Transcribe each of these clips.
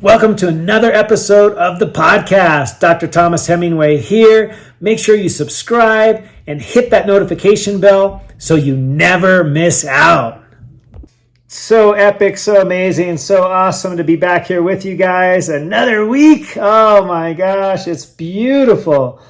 Welcome to another episode of the podcast. Dr. Thomas Hemingway here. Make sure you subscribe and hit that notification bell so you never miss out. So epic, so amazing, so awesome to be back here with you guys. Another week. Oh my gosh, it's beautiful.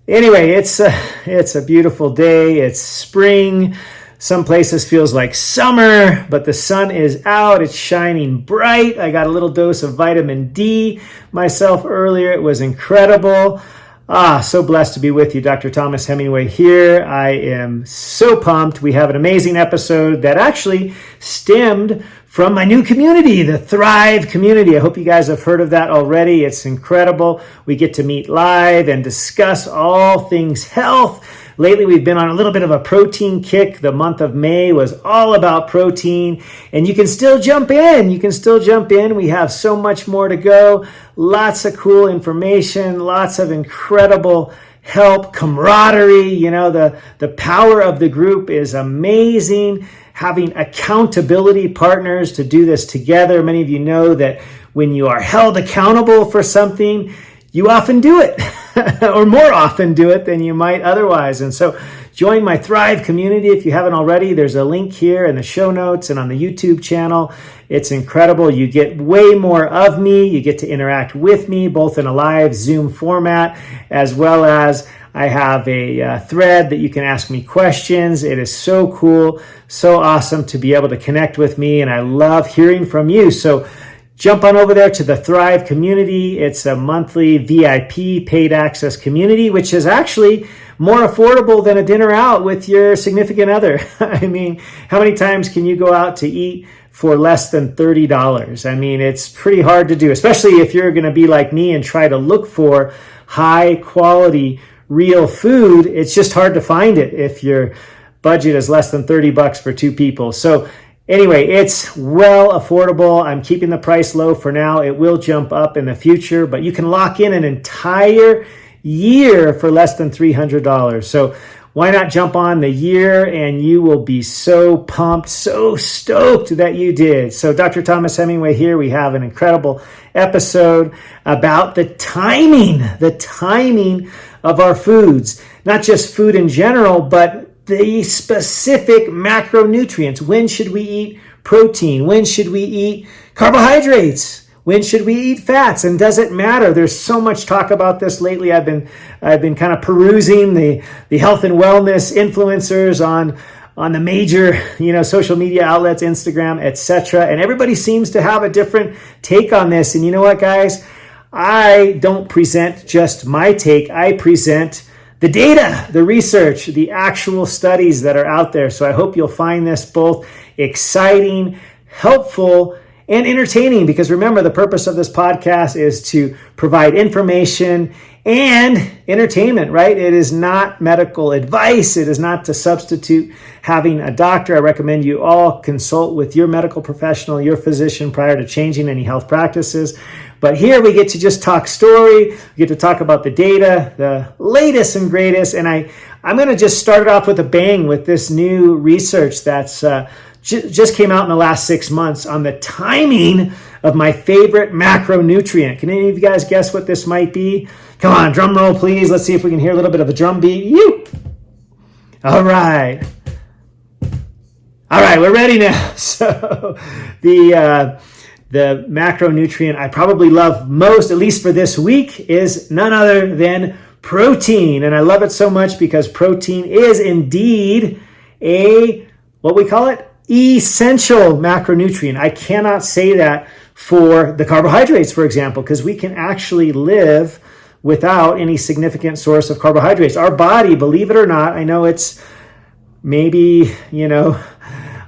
Anyway, it's a beautiful day. It's spring. Some places feels like summer, but the sun is out. It's shining bright. I got a little dose of vitamin D myself earlier. It was incredible. So blessed to be with you. Dr. Thomas Hemingway here. I am so pumped. We have an amazing episode that actually stemmed from my new community, the Thrive community. I hope you guys have heard of that already. It's incredible. We get to meet live and discuss all things health. Lately, we've been on a little bit of a protein kick. The month of May was all about protein, and you can still jump in. We have so much more to go. Lots of cool information, lots of incredible help, camaraderie. You know, the power of the group is amazing. Having accountability partners to do this together. Many of you know that when you are held accountable for something, you often do it, or more often do it than you might otherwise. And so join my Thrive community if you haven't already. There's a link here in the show notes and on the YouTube channel. It's incredible. You get way more of me. You get to interact with me, both in a live Zoom format, as well as I have a thread that you can ask me questions. It is so cool, so awesome to be able to connect with me, and I love hearing from you. So jump on over there to the Thrive community. It's a monthly VIP paid access community, which is actually more affordable than a dinner out with your significant other. I mean, how many times can you go out to eat for less than $30? I mean, it's pretty hard to do, especially if you're going to be like me and try to look for high quality, real food. It's just hard to find it if your budget is less than $30 for two people. So anyway, it's well affordable. I'm keeping the price low for now. It will jump up in the future, but you can lock in an entire year for less than $300. So why not jump on the year, and you will be so pumped, so stoked that you did. So Dr. Thomas Hemingway here. We have an incredible episode about the timing of our foods, not just food in general, but the specific macronutrients. When should we eat protein? When should we eat carbohydrates? When should we eat fats? And does it matter? There's so much talk about this lately. I've been kind of perusing the health and wellness influencers on the major, social media outlets, Instagram, etc. And everybody seems to have a different take on this. And you know what, guys? I don't present just my take. I present the data, the research, the actual studies that are out there. So I hope you'll find this both exciting, helpful, and entertaining, because remember, the purpose of this podcast is to provide information and entertainment, right? It is not medical advice. It is not to substitute having a doctor. I recommend you all consult with your medical professional, your physician, prior to changing any health practices. But here we get to just talk story. We get to talk about the data, the latest and greatest. And I'm going to just start it off with a bang with this new research that's just came out in the last 6 months on the timing of my favorite macronutrient. Can any of you guys guess what this might be? Come on, drum roll, please. Let's see if we can hear a little bit of a drum beat. You. All right, we're ready now. So the macronutrient I probably love most, at least for this week, is none other than protein. And I love it so much because protein is indeed what we call it, essential macronutrient. I cannot say that for the carbohydrates, for example, because we can actually live without any significant source of carbohydrates. Our body, believe it or not, I know it's maybe,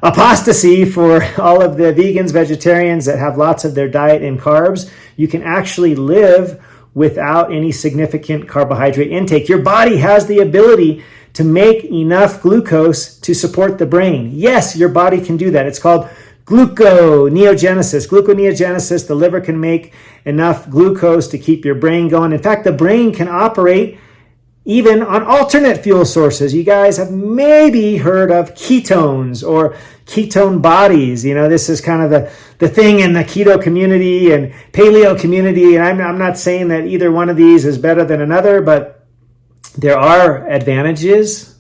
apostasy for all of the vegans, vegetarians that have lots of their diet in carbs. You can actually live without any significant carbohydrate intake. Your body has the ability to make enough glucose to support the brain. Yes, your body can do that. It's called gluconeogenesis. Gluconeogenesis, the liver can make enough glucose to keep your brain going. In fact, the brain can operate even on alternate fuel sources. You guys have maybe heard of ketones or ketone bodies. This is kind of the thing in the keto community and paleo community. And I'm not saying that either one of these is better than another, but there are advantages,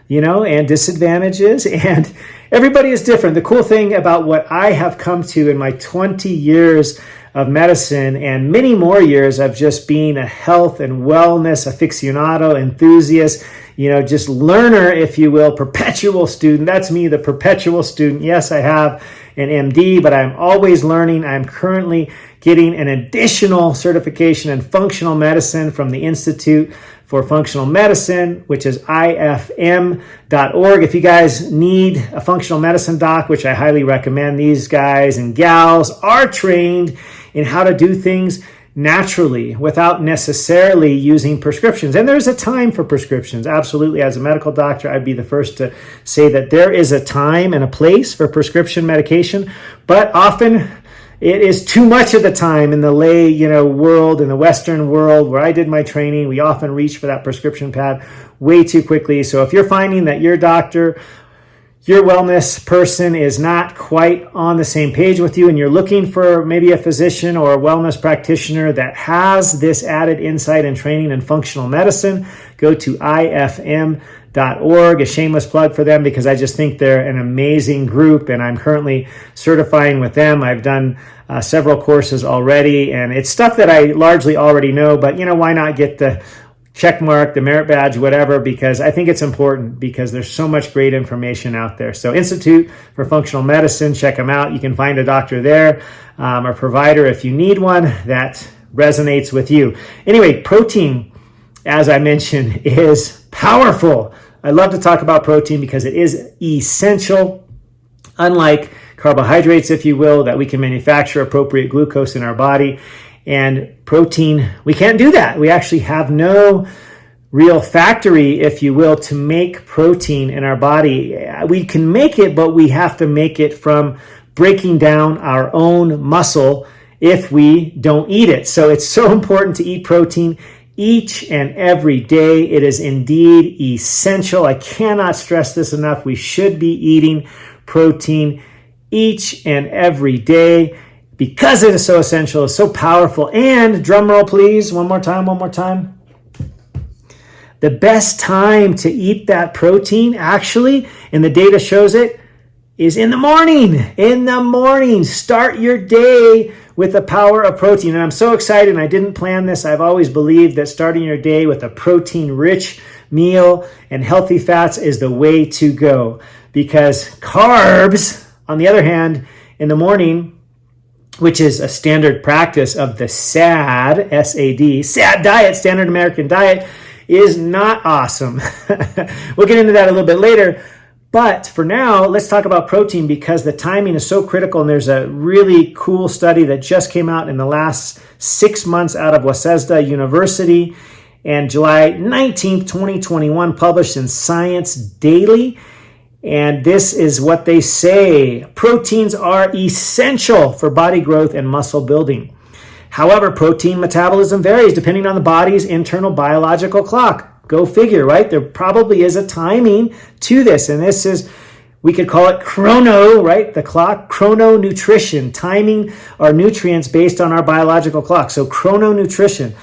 and disadvantages, and everybody is different. The cool thing about what I have come to in my 20 years of medicine and many more years of just being a health and wellness aficionado, enthusiast, just learner, if you will, perpetual student. That's me, the perpetual student. Yes, I have an MD, but I'm always learning. I'm currently getting an additional certification in functional medicine from the Institute for Functional Medicine, which is ifm.org. If you guys need a functional medicine doc, which I highly recommend, these guys and gals are trained in how to do things naturally without necessarily using prescriptions. And there's a time for prescriptions. Absolutely. As a medical doctor, I'd be the first to say that there is a time and a place for prescription medication, but often it is too much of the time in the lay, world, in the Western world where I did my training. We often reach for that prescription pad way too quickly. So if you're finding that your doctor, your wellness person is not quite on the same page with you and you're looking for maybe a physician or a wellness practitioner that has this added insight and training in functional medicine, go to ifm.org, a shameless plug for them because I just think they're an amazing group and I'm currently certifying with them. I've done several courses already and it's stuff that I largely already know, but why not get the check mark, the merit badge, whatever, because I think it's important because there's so much great information out there. So Institute for Functional Medicine, check them out. You can find a doctor there, or provider if you need one that resonates with you. Anyway, protein, as I mentioned, is powerful. I love to talk about protein because it is essential, unlike carbohydrates, if you will, that we can manufacture appropriate glucose in our body. And protein, we can't do that. We actually have no real factory, if you will, to make protein in our body. We can make it, but we have to make it from breaking down our own muscle if we don't eat it. So it's so important to eat protein each and every day. It is indeed essential. I cannot stress this enough. We should be eating protein each and every day because it is so essential, it's so powerful. And drum roll, please, one more time. The best time to eat that protein, actually, and the data shows it, is in the morning. In the morning, start your day with the power of protein. And I'm so excited, and I didn't plan this. I've always believed that starting your day with a protein-rich meal and healthy fats is the way to go. Because carbs, on the other hand, in the morning, which is a standard practice of the SAD, S-A-D, SAD diet, Standard American Diet, is not awesome. We'll get into that a little bit later. But for now, let's talk about protein because the timing is so critical. And there's a really cool study that just came out in the last 6 months out of Waseda University and July 19th, 2021, published in Science Daily. And this is what they say. Proteins are essential for body growth and muscle building. However, protein metabolism varies depending on the body's internal biological clock. Go figure, right? There probably is a timing to this. And this is, we could call it chrono, right? The clock, chrononutrition, timing our nutrients based on our biological clock. So chrononutrition.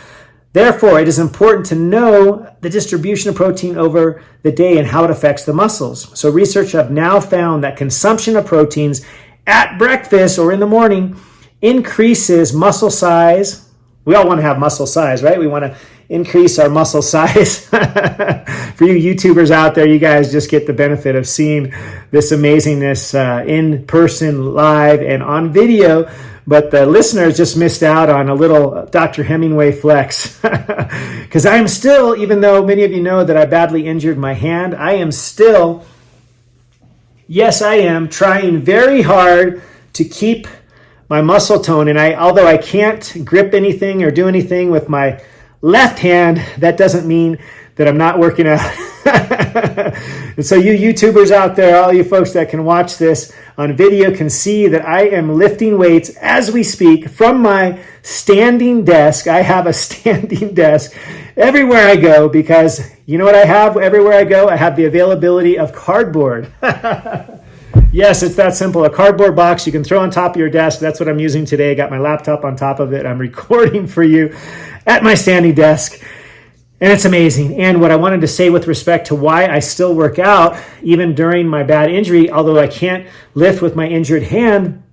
Therefore, it is important to know the distribution of protein over the day and how it affects the muscles. So research have now found that consumption of proteins at breakfast or in the morning increases muscle size. We all want to have muscle size, right? We want to increase our muscle size. For you YouTubers out there, you guys just get the benefit of seeing this amazingness in person, live, and on video. But the listeners just missed out on a little Dr. Hemingway flex. Because I am still, even though many of you know that I badly injured my hand, I am still, yes, I am trying very hard to keep my muscle tone. And although I can't grip anything or do anything with my left hand, that doesn't mean that I'm not working out. And so you YouTubers out there, all you folks that can watch this on video can see that I am lifting weights as we speak from my standing desk. I have a standing desk everywhere I go because you know what I have everywhere I go? I have the availability of cardboard. Yes, it's that simple. A cardboard box you can throw on top of your desk. That's what I'm using today. I got my laptop on top of it. I'm recording for you at my standing desk. And it's amazing. And what I wanted to say with respect to why I still work out, even during my bad injury, although I can't lift with my injured hand,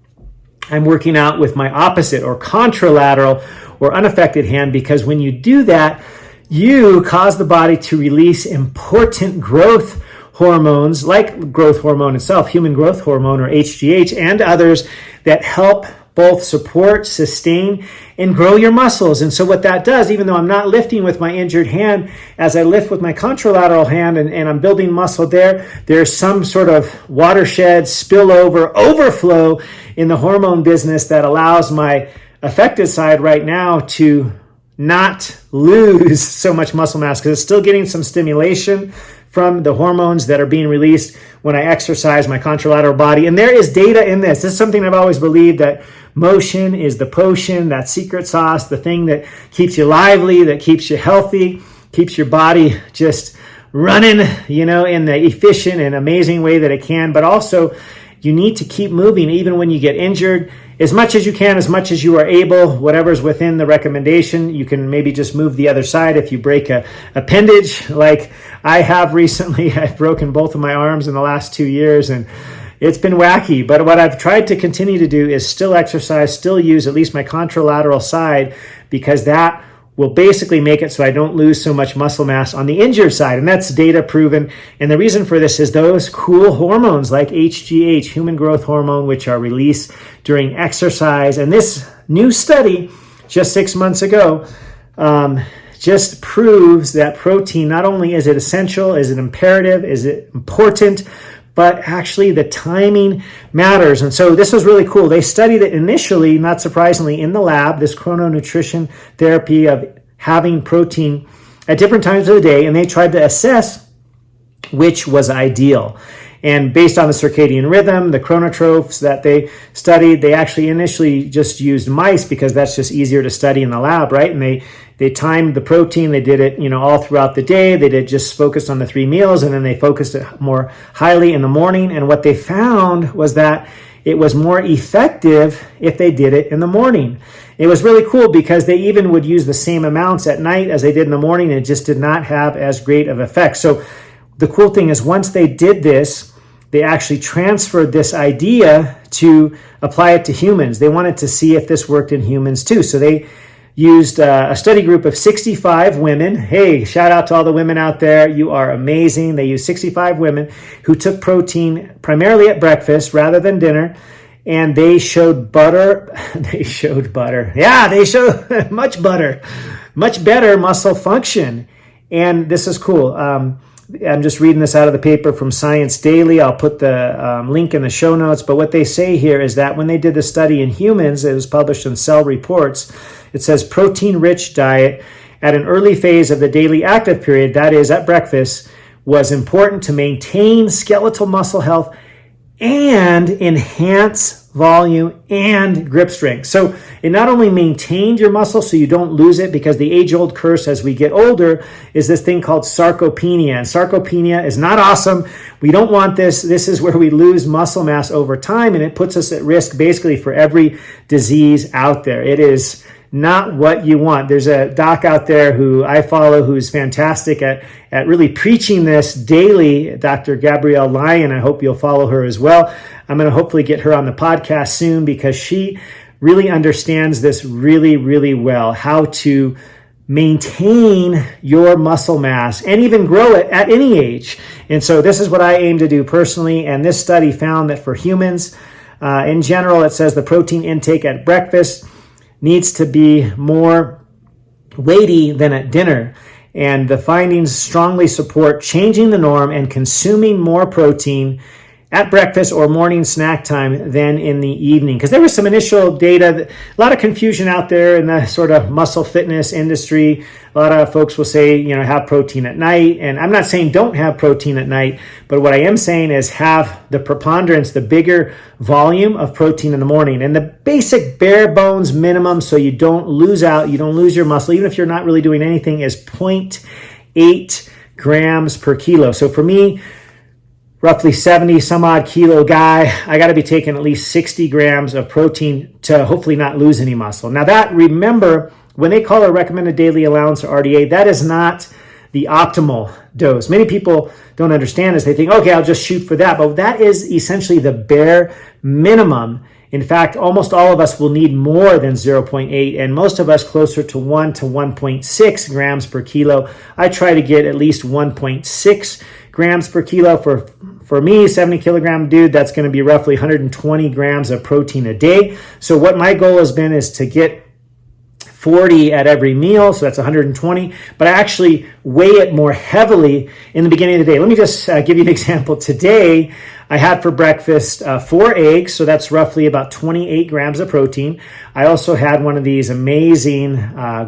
I'm working out with my opposite or contralateral or unaffected hand, because when you do that, you cause the body to release important growth hormones like growth hormone itself, human growth hormone or HGH, and others that help both support, sustain, and grow your muscles. And so what that does, even though I'm not lifting with my injured hand, as I lift with my contralateral hand and I'm building muscle there's some sort of watershed, spillover, overflow in the hormone business that allows my affected side right now to not lose so much muscle mass because it's still getting some stimulation from the hormones that are being released when I exercise my contralateral body. And there is data in this. This is something I've always believed, that motion is the potion, that secret sauce, the thing that keeps you lively, that keeps you healthy, keeps your body just running, in the efficient and amazing way that it can. But also, you need to keep moving even when you get injured. As much as you can, as much as you are able, whatever's within the recommendation. You can maybe just move the other side if you break a appendage like I have recently. I've broken both of my arms in the last 2 years and it's been wacky. But what I've tried to continue to do is still exercise, still use at least my contralateral side, because that will basically make it so I don't lose so much muscle mass on the injured side. And that's data proven. And the reason for this is those cool hormones like HGH, human growth hormone, which are released during exercise. And this new study just 6 months ago just proves that protein, not only is it essential, is it imperative, is it important, but actually the timing matters. And so this was really cool. They studied it initially, not surprisingly, in the lab, this chrononutrition therapy of having protein at different times of the day, and they tried to assess which was ideal. And based on the circadian rhythm, the chronotrophs that they studied, they actually initially just used mice because that's just easier to study in the lab, right? And they timed the protein. They did it, all throughout the day. They did just focused on the 3 meals, and then they focused it more highly in the morning. And what they found was that it was more effective if they did it in the morning. It was really cool because they even would use the same amounts at night as they did in the morning, and it just did not have as great of effect. So the cool thing is once they did this, they actually transferred this idea to apply it to humans. They wanted to see if this worked in humans too. So they used a study group of 65 women. Hey, shout out to all the women out there. You are amazing. They used 65 women who took protein primarily at breakfast rather than dinner. And they showed butter. They showed butter. Yeah, they showed much better muscle function. And this is cool. I'm just reading this out of the paper from Science Daily. I'll put the link in the show notes. But what they say here is that when they did the study in humans, it was published in Cell Reports. It says protein-rich diet at an early phase of the daily active period, that is at breakfast, was important to maintain skeletal muscle health and enhance volume and grip strength. So it not only maintained your muscle so you don't lose it, because the age-old curse as we get older is this thing called sarcopenia. And sarcopenia is not awesome. We don't want this. This is where we lose muscle mass over time, and it puts us at risk basically for every disease out there. It is not what you want. There's a doc out there who I follow who's fantastic at really preaching this daily, Dr. Gabrielle Lyon. I hope you'll follow her as well. I'm going to hopefully get her on the podcast soon because she really understands this really, really well, how to maintain your muscle mass and even grow it at any age. And so this is what I aim to do personally. And this study found that for humans, in general, it says the protein intake at breakfast needs to be more weighty than at dinner. And the findings strongly support changing the norm and consuming more protein at breakfast or morning snack time than in the evening. Because there was some initial data, a lot of confusion out there in the sort of muscle fitness industry. A lot of folks will say, have protein at night. And I'm not saying don't have protein at night, but what I am saying is have the preponderance, the bigger volume of protein in the morning. And the basic bare bones minimum, so you don't lose out, you don't lose your muscle, even if you're not really doing anything, is 0.8 grams per kilo. So for me, roughly 70 some odd kilo guy, I got to be taking at least 60 grams of protein to hopefully not lose any muscle. Now that, remember, when they call a recommended daily allowance or RDA, that is not the optimal dose. Many people don't understand this. They think, okay, I'll just shoot for that. But that is essentially the bare minimum. In fact, almost all of us will need more than 0.8, and most of us closer to 1 to 1.6 grams per kilo. I try to get at least 1.6 grams per kilo. For me, 70 kilogram dude, that's going to be roughly 120 grams of protein a day. So what my goal has been is to get 40 at every meal, so that's 120, but I actually weigh it more heavily in the beginning of the day. Let me just give you an example. Today, I had for breakfast 4 eggs, so that's roughly about 28 grams of protein. I also had one of these amazing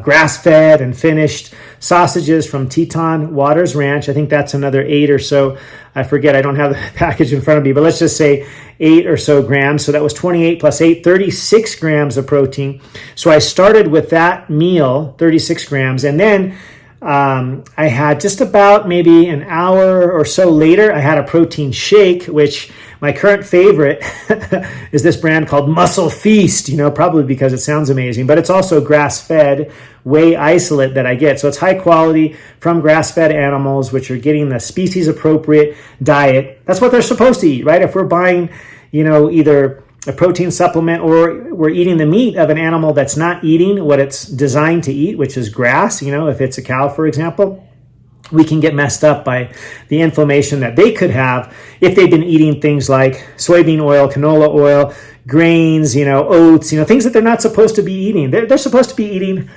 grass-fed and finished sausages from Teton Waters Ranch. I think that's another 8 or so. I forget, I don't have the package in front of me, but let's just say 8 or so grams. So that was 28 plus 8, 36 grams of protein. So I started with that meal, 36 grams, and then I had just about maybe an hour or so later, I had a protein shake, which my current favorite is this brand called Muscle Feast, probably because it sounds amazing, but it's also grass-fed whey isolate that I get. So it's high quality from grass-fed animals, which are getting the species-appropriate diet. That's what they're supposed to eat, right? If we're buying, either a protein supplement or we're eating the meat of an animal that's not eating what it's designed to eat, which is grass, if it's a cow, for example, we can get messed up by the inflammation that they could have if they've been eating things like soybean oil, canola oil, grains, oats, things that they're not supposed to be eating. They're supposed to be eating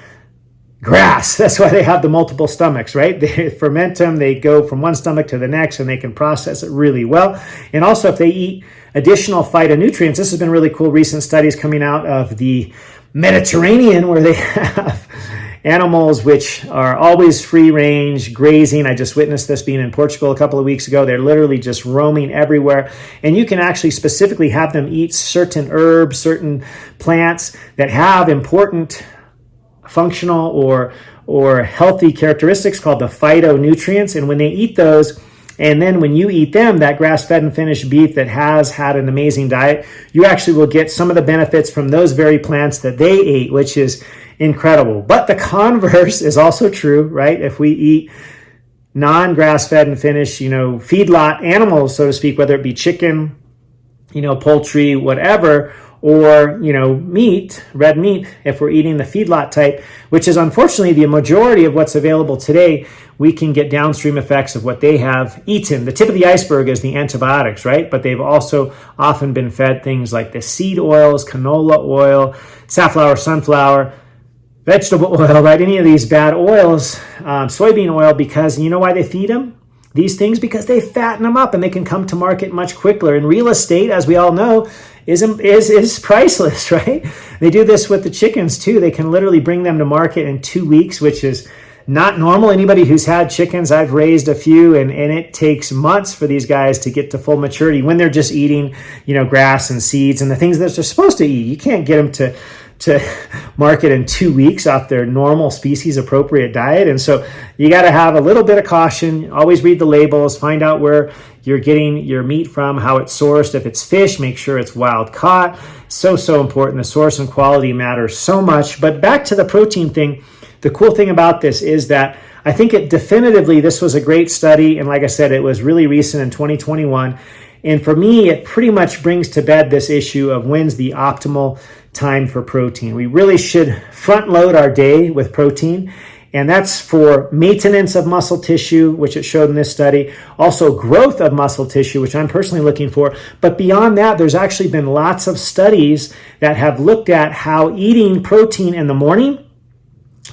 grass. That's why they have the multiple stomachs, right? They ferment them, they go from one stomach to the next, and they can process it really well. And also, if they eat additional phytonutrients, this has been really cool, recent studies coming out of the Mediterranean where they have animals which are always free range grazing. I just witnessed this being in Portugal a couple of weeks ago. They're literally just roaming everywhere. And you can actually specifically have them eat certain herbs, certain plants that have important functional or healthy characteristics called the phytonutrients. And when they eat those, and then when you eat them, that grass-fed and finished beef that has had an amazing diet, you actually will get some of the benefits from those very plants that they ate, which is incredible. But the converse is also true, right? If we eat non-grass-fed and finished, feedlot animals, so to speak, whether it be chicken, poultry, whatever, or, meat, red meat, if we're eating the feedlot type, which is unfortunately the majority of what's available today, we can get downstream effects of what they have eaten. The tip of the iceberg is the antibiotics, right? But they've also often been fed things like the seed oils, canola oil, safflower, sunflower, vegetable oil, right? Any of these bad oils, soybean oil, because you know why they feed them? These things, because they fatten them up and they can come to market much quicker. And real estate, as we all know, is priceless, right? They do this with the chickens too. They can literally bring them to market in 2 weeks, which is not normal. Anybody who's had chickens, I've raised a few, and it takes months for these guys to get to full maturity when they're just eating, grass and seeds and the things that they're supposed to eat. You can't get them to market in 2 weeks off their normal species appropriate diet. And so you got to have a little bit of caution. Always read the labels, find out where you're getting your meat from, how it's sourced. If it's fish, make sure it's wild caught. So important. The source and quality matters so much. But back to the protein thing, the cool thing about this is that I think this was a great study. And like I said, it was really recent in 2021. And for me, it pretty much brings to bed this issue of when's the optimal time for protein. We really should front load our day with protein, and that's for maintenance of muscle tissue, which it showed in this study, also growth of muscle tissue, which I'm personally looking for. But beyond that, there's actually been lots of studies that have looked at how eating protein in the morning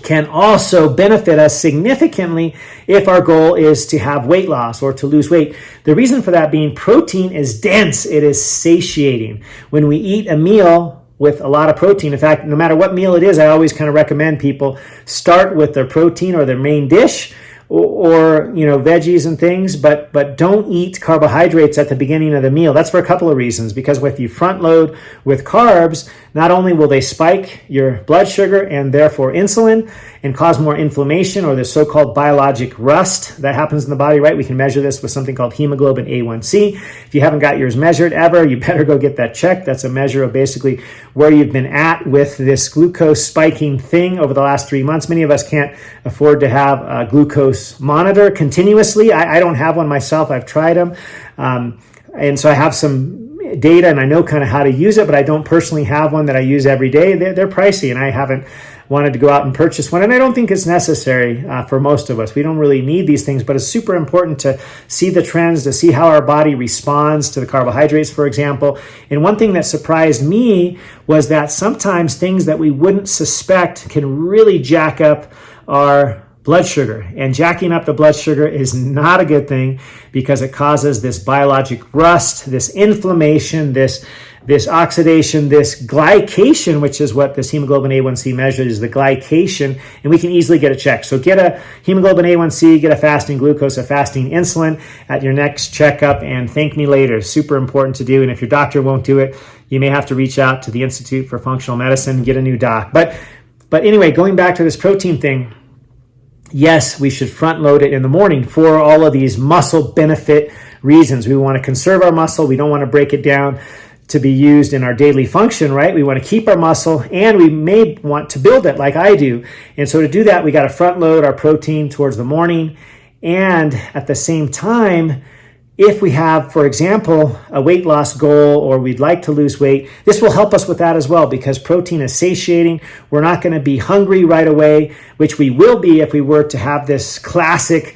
can also benefit us significantly if our goal is to have weight loss or to lose weight. The reason for that being protein is dense. It is satiating. When we eat a meal with a lot of protein, in fact, no matter what meal it is, I always kind of recommend people start with their protein or their main dish, or veggies and things, but don't eat carbohydrates at the beginning of the meal. That's for a couple of reasons. Because if you front load with carbs, not only will they spike your blood sugar and therefore insulin and cause more inflammation, or the so-called biologic rust that happens in the body, right? We can measure this with something called hemoglobin A1C. If you haven't got yours measured ever, you better go get that checked. That's a measure of basically where you've been at with this glucose spiking thing over the last 3 months. Many of us can't afford to have a glucose monitor continuously. I don't have one myself. I've tried them. And so I have some data and I know kind of how to use it, but I don't personally have one that I use every day. They're pricey, and I haven't wanted to go out and purchase one. And I don't think it's necessary for most of us. We don't really need these things, but it's super important to see the trends, to see how our body responds to the carbohydrates, for example. And one thing that surprised me was that sometimes things that we wouldn't suspect can really jack up our blood sugar. And jacking up the blood sugar is not a good thing because it causes this biologic rust, this inflammation, this oxidation, this glycation, which is what this hemoglobin A1C measures, the glycation, and we can easily get it checked. So get a hemoglobin A1C, get a fasting glucose, a fasting insulin at your next checkup, and thank me later. Super important to do. And if your doctor won't do it, you may have to reach out to the Institute for Functional Medicine and get a new doc. But anyway, going back to this protein thing, yes, we should front load it in the morning for all of these muscle benefit reasons. We want to conserve our muscle. We don't want to break it down to be used in our daily function, right? We want to keep our muscle, and we may want to build it like I do. And so to do that, we got to front load our protein towards the morning. And at the same time, if we have, for example, a weight loss goal, or we'd like to lose weight, this will help us with that as well, because protein is satiating. We're not going to be hungry right away, which we will be if we were to have this classic,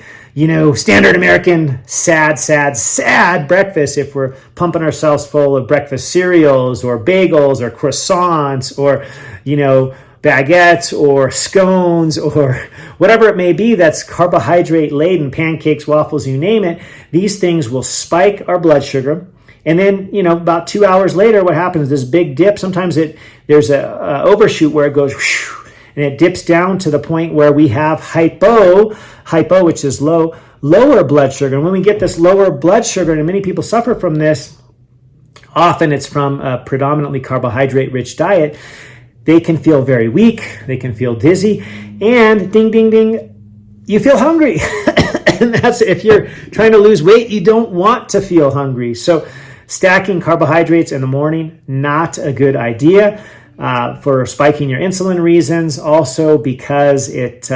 standard American sad breakfast, if we're pumping ourselves full of breakfast cereals or bagels or croissants or, baguettes or scones or whatever it may be that's carbohydrate laden, pancakes, waffles, you name it. These things will spike our blood sugar. And then, about 2 hours later, what happens? This big dip. Sometimes there's a overshoot where it goes whoosh, and it dips down to the point where we have hypo, which is lower blood sugar. And when we get this lower blood sugar, and many people suffer from this, often it's from a predominantly carbohydrate-rich diet, they can feel very weak, they can feel dizzy, and ding, ding, ding, you feel hungry. And that's, if you're trying to lose weight, you don't want to feel hungry. So stacking carbohydrates in the morning, not a good idea. For spiking your insulin reasons, also because it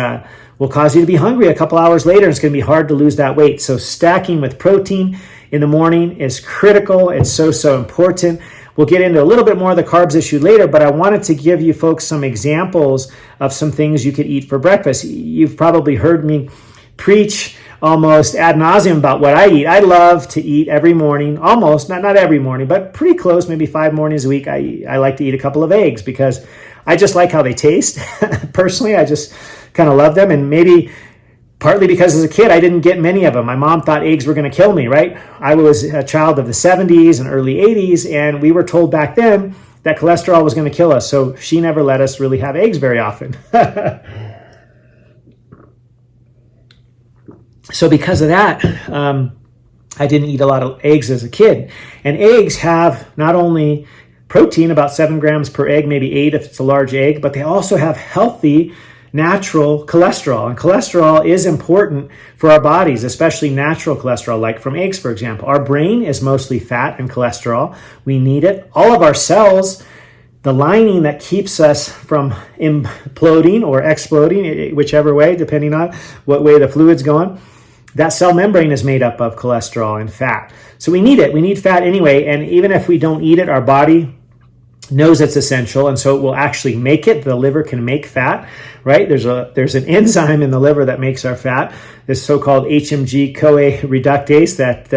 will cause you to be hungry a couple hours later. It's going to be hard to lose that weight. So stacking with protein in the morning is critical. It's so important. We'll get into a little bit more of the carbs issue later, but I wanted to give you folks some examples of some things you could eat for breakfast. You've probably heard me preach almost ad nauseum about what I eat. I love to eat every morning, almost, not every morning, but pretty close, maybe 5 mornings a week. I like to eat a couple of eggs because I just like how they taste. Personally, I just kind of love them. And maybe partly because as a kid, I didn't get many of them. My mom thought eggs were going to kill me, right? I was a child of the 70s and early 80s, and we were told back then that cholesterol was going to kill us. So she never let us really have eggs very often. So because of that, I didn't eat a lot of eggs as a kid. And eggs have not only protein, about 7 grams per egg, maybe 8 if it's a large egg, but they also have healthy, natural cholesterol. And cholesterol is important for our bodies, especially natural cholesterol, like from eggs, for example. Our brain is mostly fat and cholesterol. We need it. All of our cells, the lining that keeps us from imploding or exploding, whichever way, depending on what way the fluid's going, that cell membrane is made up of cholesterol and fat. So we need it. We need fat anyway. And even if we don't eat it, our body knows it's essential. And so it will actually make it. The liver can make fat, right? There's an enzyme in the liver that makes our fat, this so-called HMG-CoA reductase that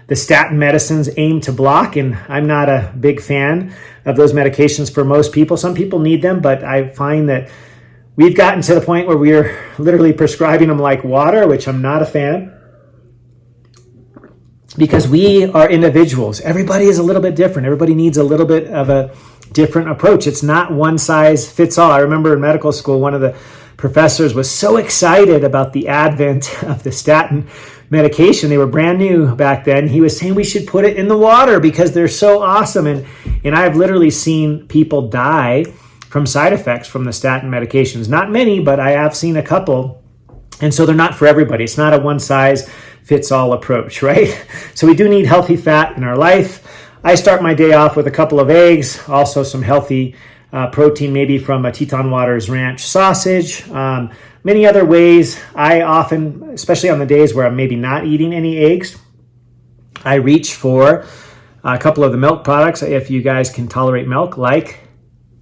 the statin medicines aim to block. And I'm not a big fan of those medications for most people. Some people need them, but I find that We've gotten to the point where we're literally prescribing them like water, which I'm not a fan, because we are individuals. Everybody is a little bit different. Everybody needs a little bit of a different approach. It's not one size fits all. I remember in medical school, one of the professors was so excited about the advent of the statin medication. They were brand new back then. He was saying we should put it in the water because they're so awesome. And I've literally seen people die from side effects from the statin medications. Not many, but I have seen a couple. And so they're not for everybody. It's not a one size fits all approach, right? So we do need healthy fat in our life. I start my day off with a couple of eggs, also some healthy protein, maybe from a Teton Waters Ranch sausage. Many other ways. I often, especially on the days where I'm maybe not eating any eggs, I reach for a couple of the milk products, if you guys can tolerate milk, like,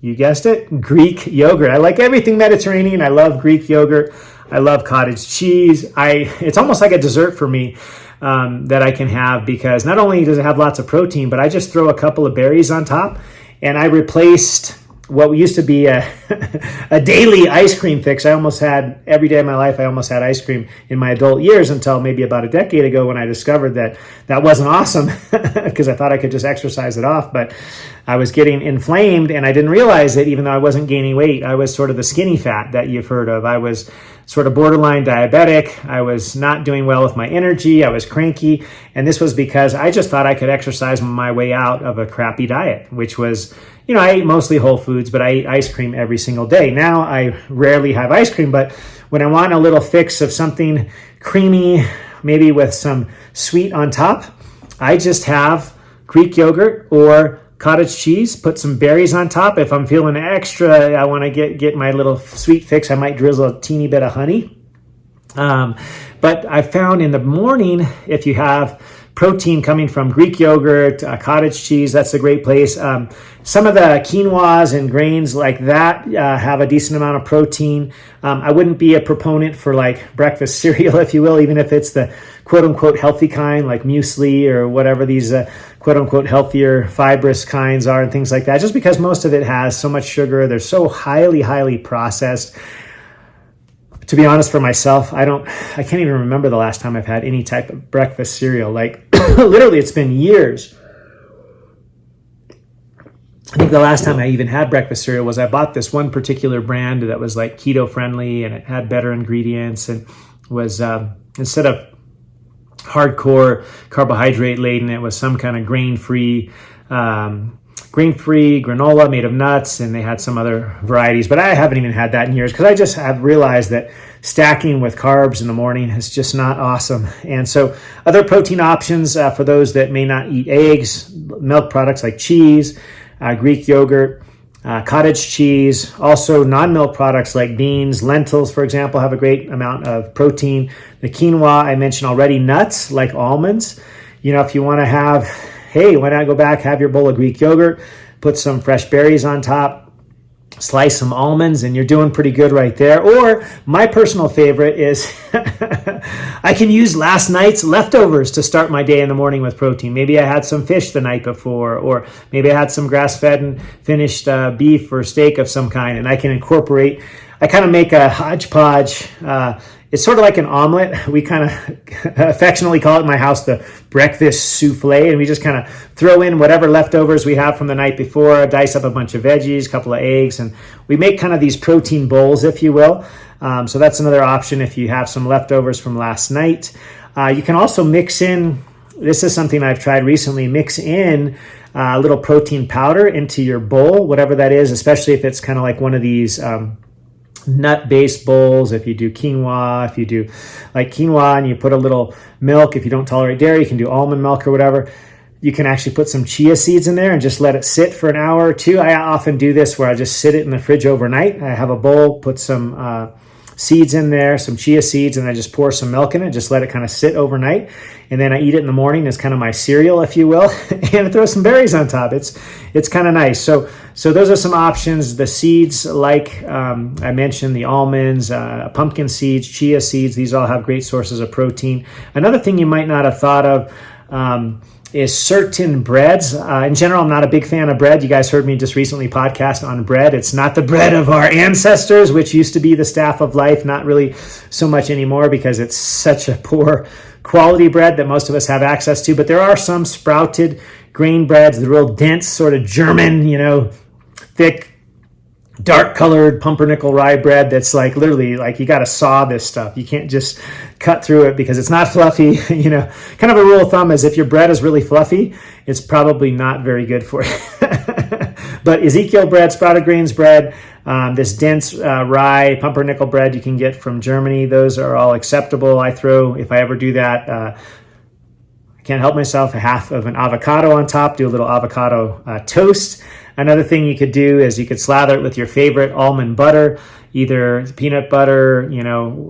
you guessed it, Greek yogurt. I like everything Mediterranean. I love Greek yogurt. I love cottage cheese. It's almost like a dessert for me that I can have, because not only does it have lots of protein, but I just throw a couple of berries on top, and I replaced what used to be a daily ice cream fix. I almost had, every day of my life, I almost had ice cream in my adult years, until maybe about a decade ago when I discovered that wasn't awesome, because I thought I could just exercise it off. But I was getting inflamed, and I didn't realize it, even though I wasn't gaining weight. I was sort of the skinny fat that you've heard of. I was sort of borderline diabetic. I was not doing well with my energy. I was cranky. And this was because I just thought I could exercise my way out of a crappy diet, which was, I ate mostly whole foods, but I ate ice cream every single day. Now I rarely have ice cream, but when I want a little fix of something creamy, maybe with some sweet on top, I just have Greek yogurt or cottage cheese, put some berries on top. If I'm feeling extra, I want to get my little sweet fix, I might drizzle a teeny bit of honey. But I found in the morning, if you have protein coming from Greek yogurt, cottage cheese, that's a great place. Some of the quinoas and grains like that have a decent amount of protein. I wouldn't be a proponent for like breakfast cereal, if you will, even if it's the quote unquote healthy kind, like muesli or whatever these quote unquote healthier fibrous kinds are and things like that, just because most of it has so much sugar. They're so highly processed. To be honest, for myself, I can't even remember the last time I've had any type of breakfast cereal. Like literally, it's been years. I think the last time I even had breakfast cereal was I bought this one particular brand that was like keto friendly, and it had better ingredients, and was instead of hardcore carbohydrate laden, it was some kind of grain-free granola made of nuts, and they had some other varieties, but I haven't even had that in years, because I just have realized that stacking with carbs in the morning is just not awesome. And so other protein options for those that may not eat eggs, milk products like cheese, Greek yogurt, cottage cheese, also non-milk products like beans, lentils, for example, have a great amount of protein. The quinoa, I mentioned already, nuts like almonds. If you want to have, hey, why not go back, have your bowl of Greek yogurt, put some fresh berries on top, slice some almonds, and you're doing pretty good right there. Or my personal favorite is I can use last night's leftovers to start my day in the morning with protein. Maybe I had some fish the night before, or maybe I had some grass-fed and finished beef or steak of some kind, and I can incorporate, I kind of make a hodgepodge. It's sort of like an omelet. We kind of affectionately call it in my house the breakfast souffle, and we just kind of throw in whatever leftovers we have from the night before, dice up a bunch of veggies, a couple of eggs, and we make kind of these protein bowls, if you will. So that's another option if you have some leftovers from last night. You can also mix in, this is something I've tried recently, mix in a little protein powder into your bowl, whatever that is, especially if it's kind of like one of these nut-based bowls. If you do quinoa, if you do like quinoa and you put a little milk, if you don't tolerate dairy, you can do almond milk or whatever. You can actually put some chia seeds in there and just let it sit for an hour or two. I often do this where I just sit it in the fridge overnight. I have a bowl, put some seeds in there, some chia seeds, and I just pour some milk in it, just let it kind of sit overnight. And then I eat it in the morning as kind of my cereal, if you will, and throw some berries on top. It's kind of nice. So those are some options. The seeds, like I mentioned, the almonds, pumpkin seeds, chia seeds, these all have great sources of protein. Another thing you might not have thought of is certain breads. In general, I'm not a big fan of bread. You guys heard me just recently podcast on bread. It's not the bread of our ancestors, which used to be the staff of life, not really so much anymore because it's such a poor quality bread that most of us have access to. But there are some sprouted grain breads, the real dense sort of German, thick, dark colored pumpernickel rye bread that's like literally like you got to saw this stuff. You can't just cut through it because it's not fluffy. Kind of a rule of thumb is if your bread is really fluffy, it's probably not very good for you. But Ezekiel bread, sprouted grains bread, this dense rye pumpernickel bread you can get from Germany, those are all acceptable. I throw, if I ever do that, I can't help myself, a half of an avocado on top, do a little avocado toast. Another thing you could do is you could slather it with your favorite almond butter, either peanut butter,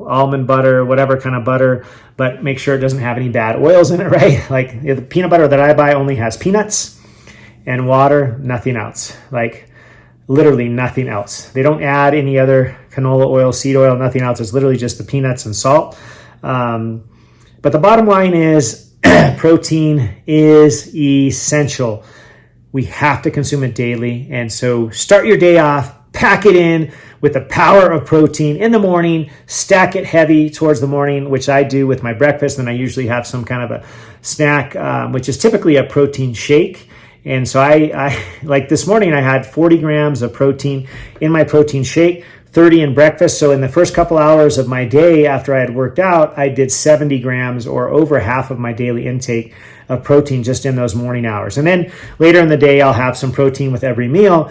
almond butter, whatever kind of butter, but make sure it doesn't have any bad oils in it, right? Like the peanut butter that I buy only has peanuts and water, nothing else. Like literally nothing else. They don't add any other canola oil, seed oil, nothing else. It's literally just the peanuts and salt. But the bottom line is protein is essential. We have to consume it daily. And so start your day off, pack it in with the power of protein in the morning, stack it heavy towards the morning, which I do with my breakfast. And I usually have some kind of a snack, which is typically a protein shake. And so I like this morning, I had 40 grams of protein in my protein shake, 30 in breakfast. So in the first couple hours of my day after I had worked out, I did 70 grams or over half of my daily intake of protein just in those morning hours. And then later in the day, I'll have some protein with every meal,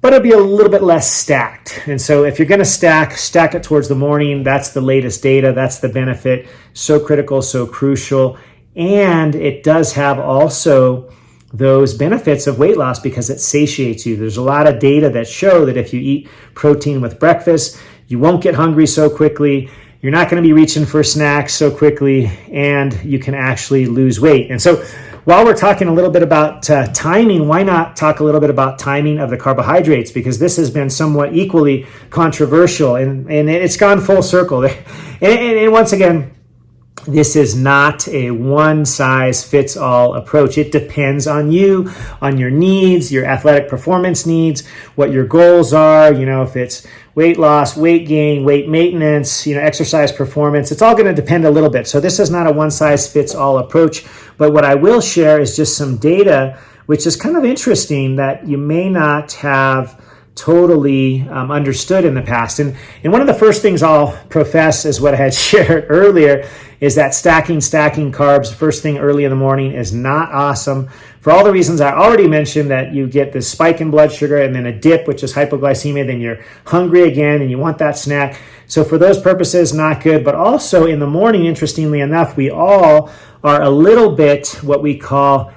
but it'll be a little bit less stacked. And so if you're going to stack it towards the morning. That's the latest data. That's the benefit. So critical, so crucial. And it does have also those benefits of weight loss because it satiates you. There's a lot of data that show that if you eat protein with breakfast, you won't get hungry so quickly. You're not going to be reaching for snacks so quickly, and you can actually lose weight. And so while we're talking a little bit about timing, why not talk a little bit about timing of the carbohydrates? Because this has been somewhat equally controversial, and it's gone full circle. And once again, this is not a one-size-fits-all approach. It depends on you, on your needs, your athletic performance needs, what your goals are, if it's weight loss, weight gain, weight maintenance, exercise performance. It's all going to depend a little bit. So this is not a one-size-fits-all approach. But what I will share is just some data, which is kind of interesting that you may not have totally understood in the past. And one of the first things I'll profess is what I had shared earlier is that stacking carbs first thing early in the morning is not awesome for all the reasons I already mentioned, that you get this spike in blood sugar and then a dip, which is hypoglycemia, then you're hungry again and you want that snack. So for those purposes, not good. But also in the morning, interestingly enough, we all are a little bit what we call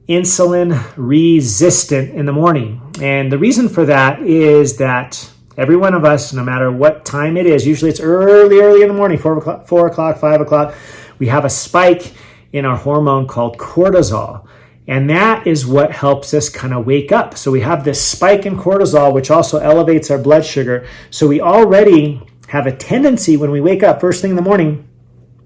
insulin resistant in the morning. And the reason for that is that every one of us, no matter what time it is, usually it's early in the morning, 4 o'clock, 5 o'clock, we have a spike in our hormone called cortisol. And that is what helps us kind of wake up. So we have this spike in cortisol, which also elevates our blood sugar. So we already have a tendency when we wake up first thing in the morning,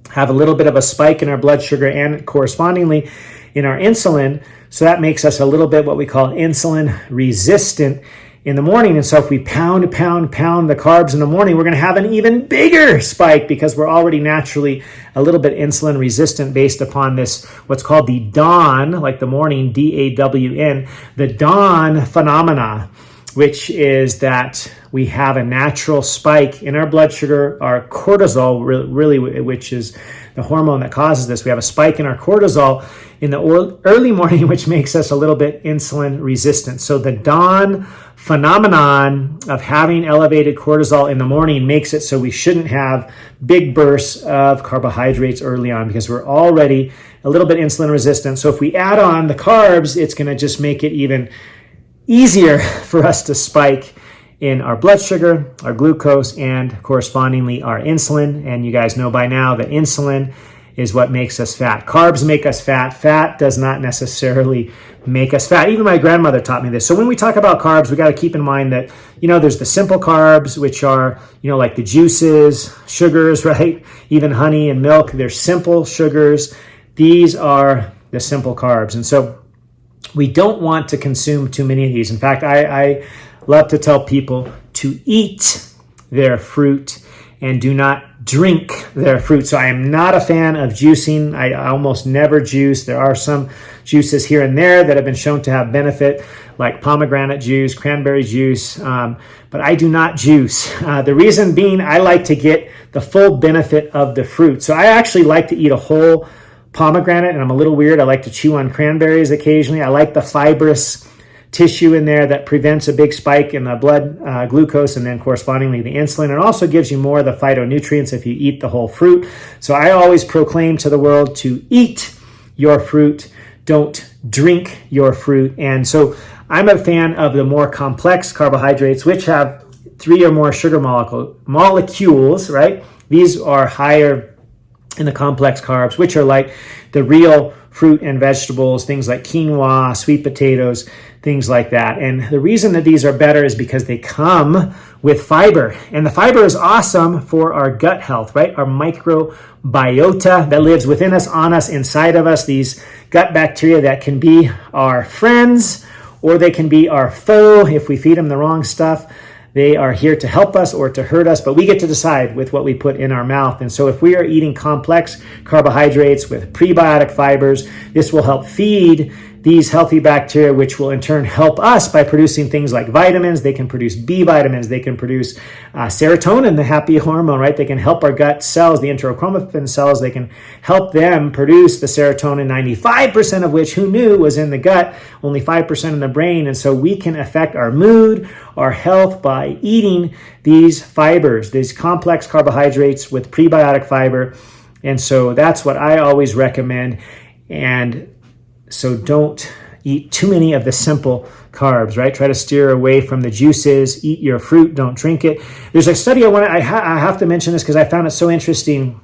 have a little bit of a spike in our blood sugar and correspondingly in our insulin. So that makes us a little bit what we call insulin resistant in the morning. And so if we pound the carbs in the morning, we're going to have an even bigger spike because we're already naturally a little bit insulin resistant based upon this, what's called the dawn, like the morning, DAWN, the dawn phenomena, which is that we have a natural spike in our blood sugar, our cortisol, really, which is the hormone that causes this. We have a spike in our cortisol in the early morning, which makes us a little bit insulin resistant. So the dawn phenomenon of having elevated cortisol in the morning makes it so we shouldn't have big bursts of carbohydrates early on because we're already a little bit insulin resistant. So if we add on the carbs, it's going to just make it even easier for us to spike in our blood sugar, our glucose, and correspondingly our insulin. And you guys know by now that insulin is what makes us fat. Carbs make us fat. Fat does not necessarily make us fat. Even my grandmother taught me this. So when we talk about carbs, we got to keep in mind that, there's the simple carbs, which are, like the juices, sugars, right? Even honey and milk, they're simple sugars. These are the simple carbs. And so we don't want to consume too many of these. In fact, I love to tell people to eat their fruit and do not drink their fruit. So I am not a fan of juicing. I almost never juice. There are some juices here and there that have been shown to have benefit, like pomegranate juice, cranberry juice, but I do not juice. The reason being, I like to get the full benefit of the fruit. So I actually like to eat a whole pomegranate, and I'm a little weird. I like to chew on cranberries occasionally. I like the fibrous tissue in there that prevents a big spike in the blood glucose and then correspondingly the insulin. It also gives you more of the phytonutrients if you eat the whole fruit. So I always proclaim to the world to eat your fruit, don't drink your fruit. And so I'm a fan of the more complex carbohydrates, which have 3 or more sugar molecules, right? These are higher in the complex carbs, which are like the real fruit and vegetables, things like quinoa, sweet potatoes, things like that. And the reason that these are better is because they come with fiber. And the fiber is awesome for our gut health, right? Our microbiota that lives within us, on us, inside of us, these gut bacteria that can be our friends or they can be our foe if we feed them the wrong stuff. They are here to help us or to hurt us, but we get to decide with what we put in our mouth. And so if we are eating complex carbohydrates with prebiotic fibers, this will help feed these healthy bacteria, which will in turn help us by producing things like vitamins. They can produce B vitamins. They can produce serotonin, the happy hormone, right? They can help our gut cells, the enterochromaffin cells. They can help them produce the serotonin, 95% of which, who knew, was in the gut, only 5% in the brain. And so we can affect our mood, our health by eating these fibers, these complex carbohydrates with prebiotic fiber. And so that's what I always recommend. And so don't eat too many of the simple carbs, right? Try to steer away from the juices, eat your fruit, don't drink it. There's a study I have to mention this because I found it so interesting.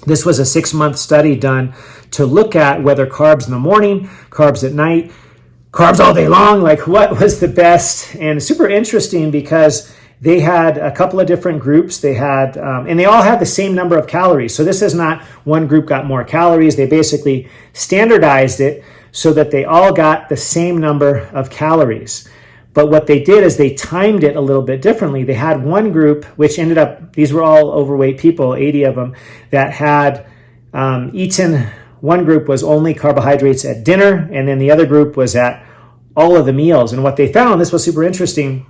This was a 6-month study done to look at whether carbs in the morning, carbs at night, carbs all day long, like what was the best. And super interesting because they had a couple of different groups. They had, and they all had the same number of calories. So this is not one group got more calories. They basically standardized it so that they all got the same number of calories. But what they did is they timed it a little bit differently. They had one group, which ended up, these were all overweight people, 80 of them, that had eaten, one group was only carbohydrates at dinner, and then the other group was at all of the meals. And what they found, this was super interesting,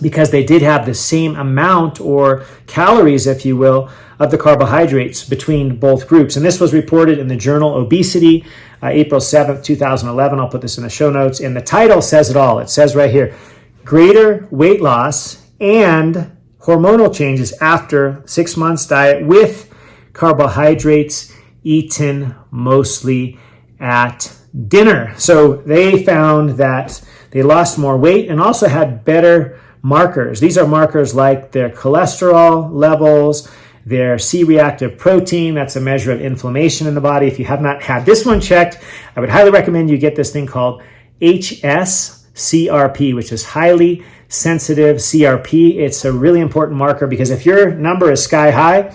because they did have the same amount or calories, if you will, of the carbohydrates between both groups. And this was reported in the journal Obesity, April 7th, 2011. I'll put this in the show notes. And the title says it all. It says right here, greater weight loss and hormonal changes after 6 months diet with carbohydrates eaten mostly at dinner. So they found that they lost more weight and also had better markers. These are markers like their cholesterol levels, their C-reactive protein. That's a measure of inflammation in the body. If you have not had this one checked, I would highly recommend you get this thing called HSCRP, which is highly sensitive CRP. It's a really important marker because if your number is sky high,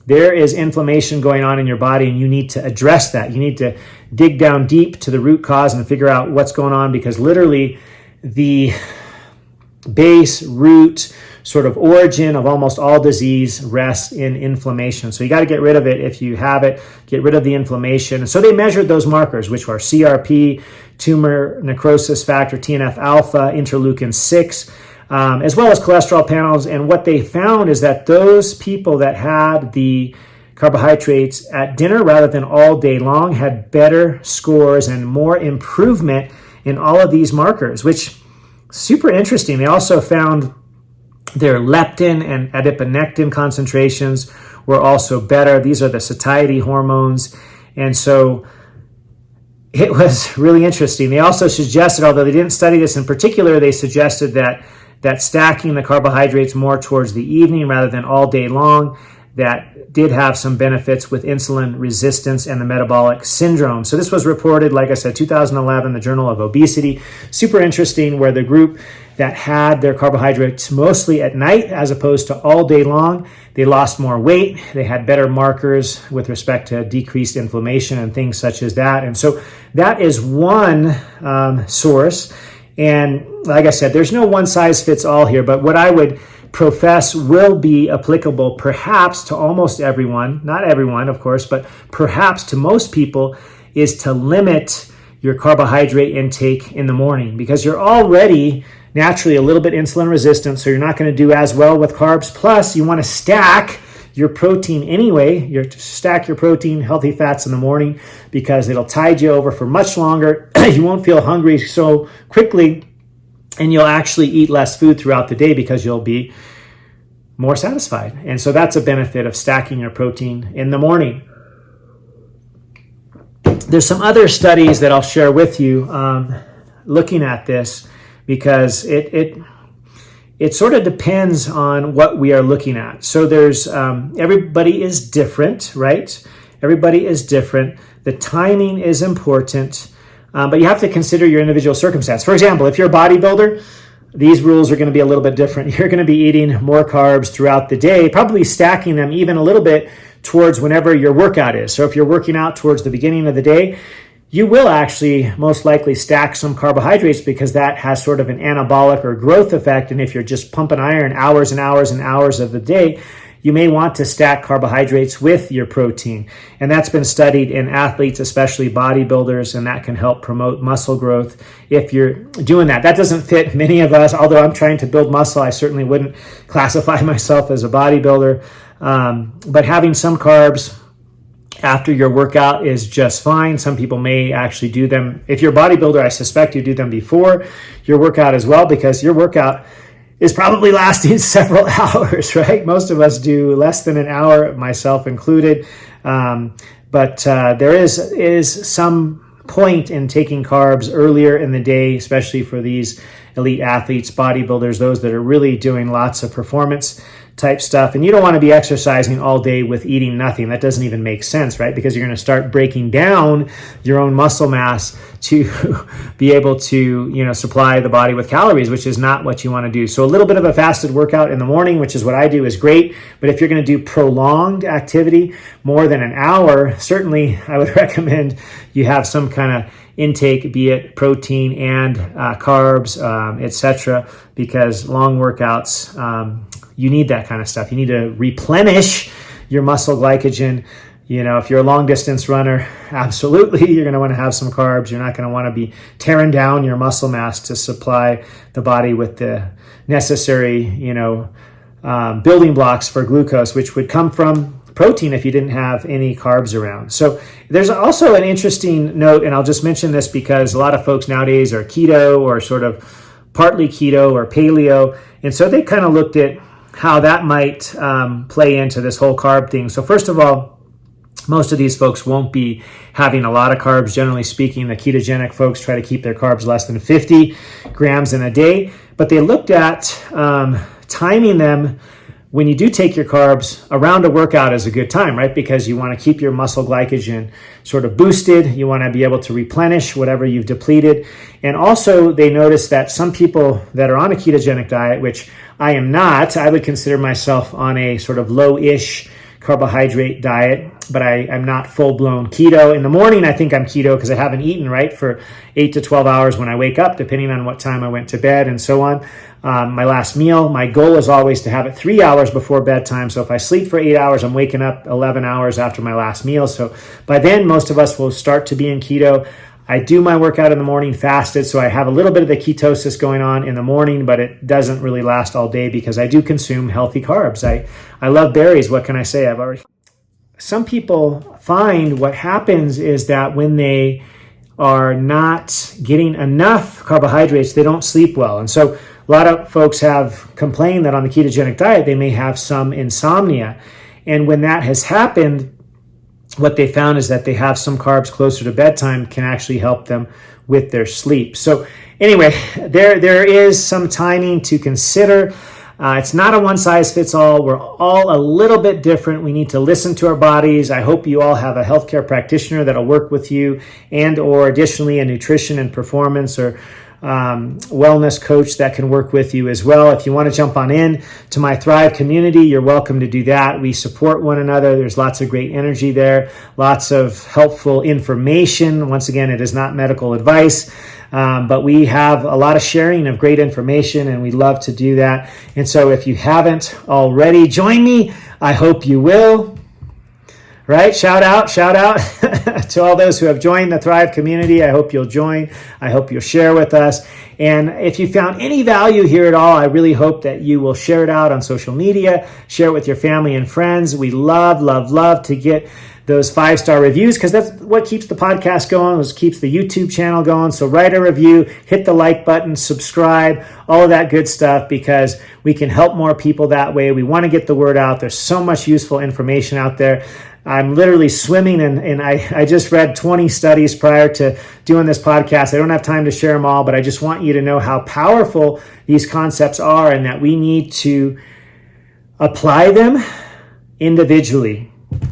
there is inflammation going on in your body and you need to address that. You need to dig down deep to the root cause and figure out what's going on, because literally the base, root, sort of origin of almost all disease rests in inflammation. So you got to get rid of it if you have it, get rid of the inflammation. And so they measured those markers, which are CRP, tumor necrosis factor, TNF alpha, interleukin 6, as well as cholesterol panels. And what they found is that those people that had the carbohydrates at dinner rather than all day long had better scores and more improvement in all of these markers, which super interesting. They also found their leptin and adiponectin concentrations were also better. These are the satiety hormones. And so it was really interesting. They also suggested, although they didn't study this in particular, they suggested that stacking the carbohydrates more towards the evening rather than all day long, that did have some benefits with insulin resistance and the metabolic syndrome. So this was reported, like I said, 2011, the Journal of Obesity. Super interesting, where the group that had their carbohydrates mostly at night as opposed to all day long, they lost more weight. They had better markers with respect to decreased inflammation and things such as that. And so that is one source. And like I said, there's no one size fits all here, but what I would profess will be applicable perhaps to almost everyone, not everyone, of course, but perhaps to most people, is to limit your carbohydrate intake in the morning, because you're already naturally a little bit insulin resistant, so you're not going to do as well with carbs. Plus, you want to stack your protein anyway. You stack your protein, healthy fats in the morning, because it'll tide you over for much longer. You won't feel hungry so quickly, and you'll actually eat less food throughout the day because you'll be more satisfied. And so that's a benefit of stacking your protein in the morning. There's some other studies that I'll share with you looking at this, because it sort of depends on what we are looking at. So there's everybody is different, right? Everybody is different. The timing is important. But you have to consider your individual circumstance. For example, if you're a bodybuilder, these rules are going to be a little bit different. You're going to be eating more carbs throughout the day, probably stacking them even a little bit towards whenever your workout is. So if you're working out towards the beginning of the day, you will actually most likely stack some carbohydrates, because that has sort of an anabolic or growth effect. And if you're just pumping iron hours and hours and hours of the day, you may want to stack carbohydrates with your protein. And that's been studied in athletes, especially bodybuilders, and that can help promote muscle growth if you're doing that. That doesn't fit many of us. Although I'm trying to build muscle, I certainly wouldn't classify myself as a bodybuilder. But having some carbs after your workout is just fine. Some people may actually do them. If you're a bodybuilder, I suspect you do them before your workout as well, because your workout is probably lasting several hours, right? Most of us do less than an hour, myself included. But there is some point in taking carbs earlier in the day, especially for these elite athletes, bodybuilders, those that are really doing lots of performance type stuff. And you don't want to be exercising all day with eating nothing. That doesn't even make sense, right? Because you're going to start breaking down your own muscle mass to be able to, supply the body with calories, which is not what you want to do. So a little bit of a fasted workout in the morning, which is what I do, is great. But if you're going to do prolonged activity, more than an hour, certainly I would recommend you have some kind of intake, be it protein and carbs, etc., because long workouts, you need that kind of stuff. You need to replenish your muscle glycogen. If you're a long distance runner, absolutely, you're going to want to have some carbs. You're not going to want to be tearing down your muscle mass to supply the body with the necessary, building blocks for glucose, which would come from protein if you didn't have any carbs around. So there's also an interesting note, and I'll just mention this because a lot of folks nowadays are keto or sort of partly keto or paleo. And so they kind of looked at how that might play into this whole carb thing. So first of all, most of these folks won't be having a lot of carbs. Generally speaking, the ketogenic folks try to keep their carbs less than 50 grams in a day. But they looked at timing them. When you do take your carbs, around a workout is a good time, right? Because you want to keep your muscle glycogen sort of boosted. You want to be able to replenish whatever you've depleted. And also they noticed that some people that are on a ketogenic diet, which I am not, I would consider myself on a sort of low-ish carbohydrate diet, but I'm not full-blown keto. In the morning, I think I'm keto because I haven't eaten, right, for 8 to 12 hours when I wake up, depending on what time I went to bed and so on. My last meal, my goal is always to have it 3 hours before bedtime. So if I sleep for 8 hours, I'm waking up 11 hours after my last meal. So by then, most of us will start to be in keto. I do my workout in the morning fasted, so I have a little bit of the ketosis going on in the morning, but it doesn't really last all day because I do consume healthy carbs. I love berries. What can I say? Some people find what happens is that when they are not getting enough carbohydrates, they don't sleep well. And so a lot of folks have complained that on the ketogenic diet, they may have some insomnia. And when that has happened, what they found is that they have some carbs closer to bedtime can actually help them with their sleep. So anyway, there is some timing to consider. It's not a one-size-fits-all. We're all a little bit different. We need to listen to our bodies. I hope you all have a healthcare practitioner that'll work with you, and or additionally a nutrition and performance or wellness coach that can work with you as well. If you want to jump on in to my Thrive community, you're welcome to do that. We support one another. There's lots of great energy there, lots of helpful information. Once again, it is not medical advice, but we have a lot of sharing of great information, and we love to do that. And so if you haven't already joined me, I hope you will. Right? Shout out to all those who have joined the Thrive community. I hope you'll join. I hope you'll share with us. And if you found any value here at all, I really hope that you will share it out on social media, share it with your family and friends. We love to get those 5-star reviews, because that's what keeps the podcast going, what keeps the YouTube channel going. So write a review, hit the like button, subscribe, all of that good stuff, because we can help more people that way. We want to get the word out. There's so much useful information out there. I'm literally swimming, and I just read 20 studies prior to doing this podcast. I don't have time to share them all, but I just want you to know how powerful these concepts are, and that we need to apply them individually.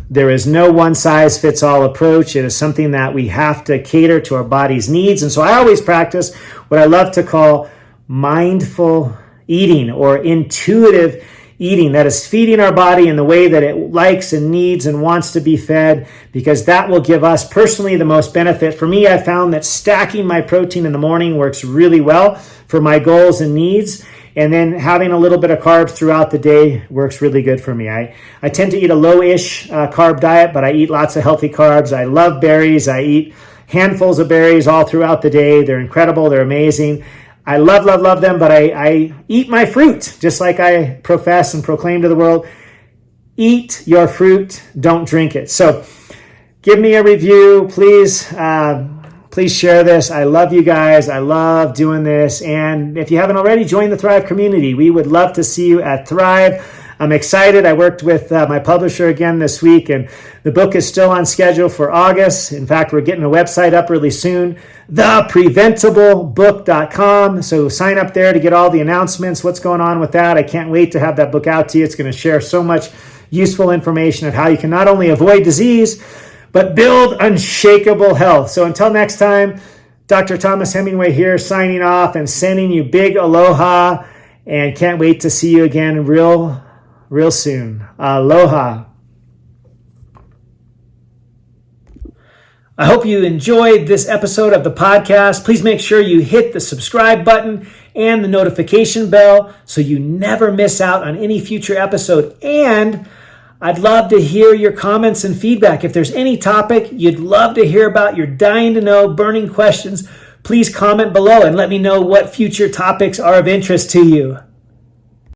There is no one-size-fits-all approach. It is something that we have to cater to our body's needs. And so I always practice what I love to call mindful eating, or intuitive eating. That is feeding our body in the way that it likes and needs and wants to be fed, because that will give us personally the most benefit. For me, I found that stacking my protein in the morning works really well for my goals and needs. And then having a little bit of carbs throughout the day works really good for me. I tend to eat a low-ish carb diet, but I eat lots of healthy carbs. I love berries. I eat handfuls of berries all throughout the day. They're incredible. They're amazing. I love them, but I eat my fruit, just like I profess and proclaim to the world. Eat your fruit, don't drink it. So give me a review, please. Please share this. I love you guys. I love doing this. And if you haven't already, join the Thrive community. We would love to see you at Thrive. I'm excited. I worked with my publisher again this week, and the book is still on schedule for August. In fact, we're getting a website up really soon, thepreventablebook.com. So sign up there to get all the announcements, what's going on with that. I can't wait to have that book out to you. It's going to share so much useful information of how you can not only avoid disease, but build unshakable health. So until next time, Dr. Thomas Hemingway here, signing off and sending you big aloha, and can't wait to see you again real soon. Aloha. I hope you enjoyed this episode of the podcast. Please make sure you hit the subscribe button and the notification bell so you never miss out on any future episode. And I'd love to hear your comments and feedback. If there's any topic you'd love to hear about, you're dying to know, burning questions, please comment below and let me know what future topics are of interest to you.